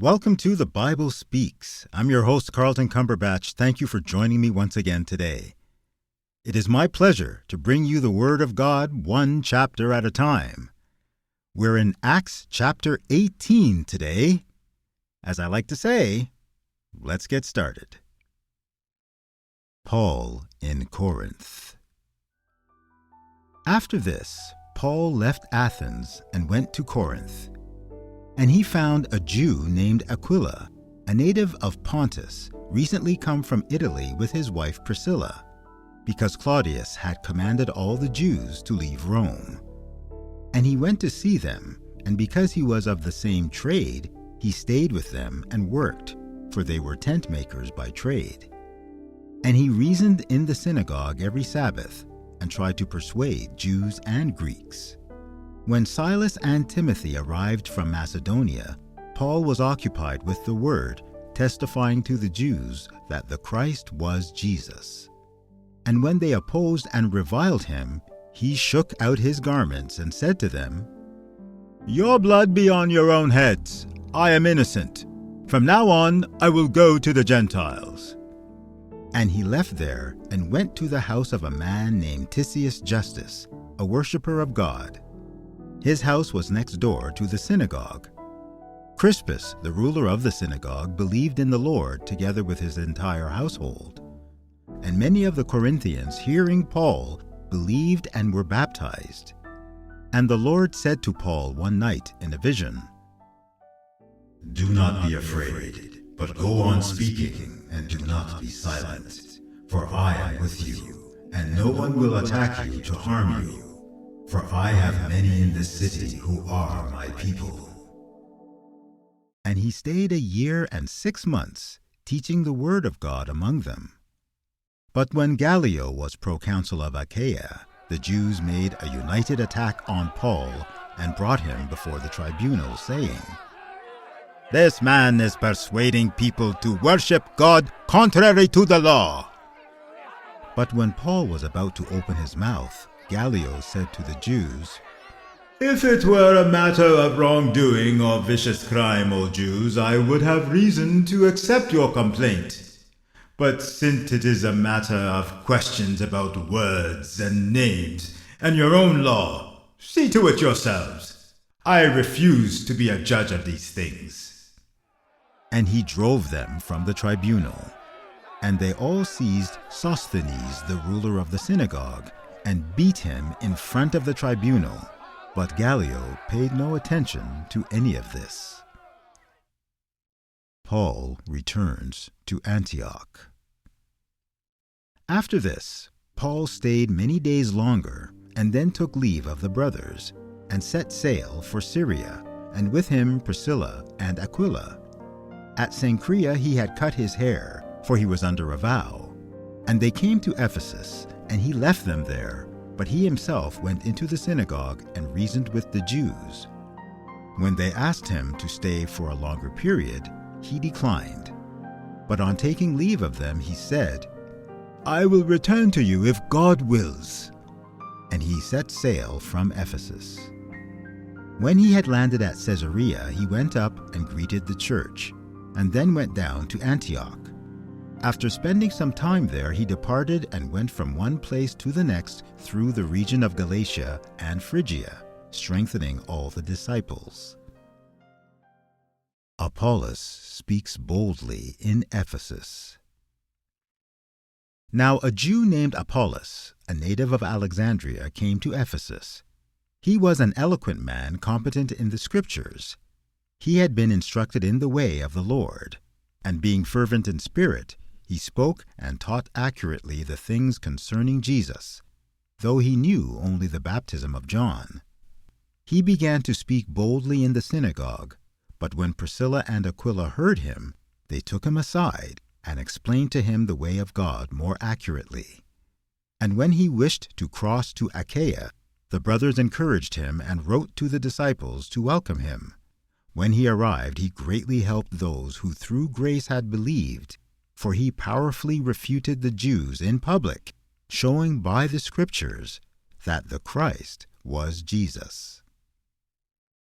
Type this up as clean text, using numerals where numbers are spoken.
Welcome to The Bible Speaks. I'm your host, Carlton Cumberbatch. Thank you for joining me once again today. It is my pleasure to bring you the Word of God one chapter at a time. We're in Acts chapter 18 today. As I like to say, let's get started. Paul in Corinth. After this, Paul left Athens and went to Corinth. And he found a Jew named Aquila, a native of Pontus, recently come from Italy with his wife Priscilla, because Claudius had commanded all the Jews to leave Rome. And he went to see them, and because he was of the same trade, he stayed with them and worked, for they were tent makers by trade. And he reasoned in the synagogue every Sabbath, and tried to persuade Jews and Greeks. When Silas and Timothy arrived from Macedonia, Paul was occupied with the word, testifying to the Jews that the Christ was Jesus. And when they opposed and reviled him, he shook out his garments and said to them, "Your blood be on your own heads. I am innocent. From now on I will go to the Gentiles." And he left there and went to the house of a man named Titius Justus, a worshipper of God. His house was next door to the synagogue. Crispus, the ruler of the synagogue, believed in the Lord together with his entire household. And many of the Corinthians, hearing Paul, believed and were baptized. And the Lord said to Paul one night in a vision, "Do not be afraid, but go on speaking, and do not be silent. For I am with you, and no one will attack you to harm you. For I have many in this city who are my people." And he stayed 1 year and 6 months, teaching the word of God among them. But when Gallio was proconsul of Achaia, the Jews made a united attack on Paul and brought him before the tribunal, saying, "This man is persuading people to worship God contrary to the law." But when Paul was about to open his mouth, Gallio said to the Jews, "If it were a matter of wrongdoing or vicious crime, O Jews, I would have reason to accept your complaint. But since it is a matter of questions about words and names and your own law, see to it yourselves. I refuse to be a judge of these things." And he drove them from the tribunal. And they all seized Sosthenes, the ruler of the synagogue, and beat him in front of the tribunal. But Gallio paid no attention to any of this. Paul returns to Antioch. After this, Paul stayed many days longer, and then took leave of the brothers, and set sail for Syria, and with him Priscilla and Aquila. At Cenchrea he had cut his hair, for he was under a vow. And they came to Ephesus, and he left them there, but he himself went into the synagogue and reasoned with the Jews. When they asked him to stay for a longer period, he declined. But on taking leave of them, he said, "I will return to you if God wills." And he set sail from Ephesus. When he had landed at Caesarea, he went up and greeted the church, and then went down to Antioch. After spending some time there, he departed and went from one place to the next through the region of Galatia and Phrygia, strengthening all the disciples. Apollos speaks boldly in Ephesus. Now a Jew named Apollos, a native of Alexandria, came to Ephesus. He was an eloquent man, competent in the Scriptures. He had been instructed in the way of the Lord, and being fervent in spirit, he spoke and taught accurately the things concerning Jesus, though he knew only the baptism of John. He began to speak boldly in the synagogue, but when Priscilla and Aquila heard him, they took him aside and explained to him the way of God more accurately. And when he wished to cross to Achaia, the brothers encouraged him and wrote to the disciples to welcome him. When he arrived, he greatly helped those who through grace had believed, for he powerfully refuted the Jews in public, showing by the Scriptures that the Christ was Jesus.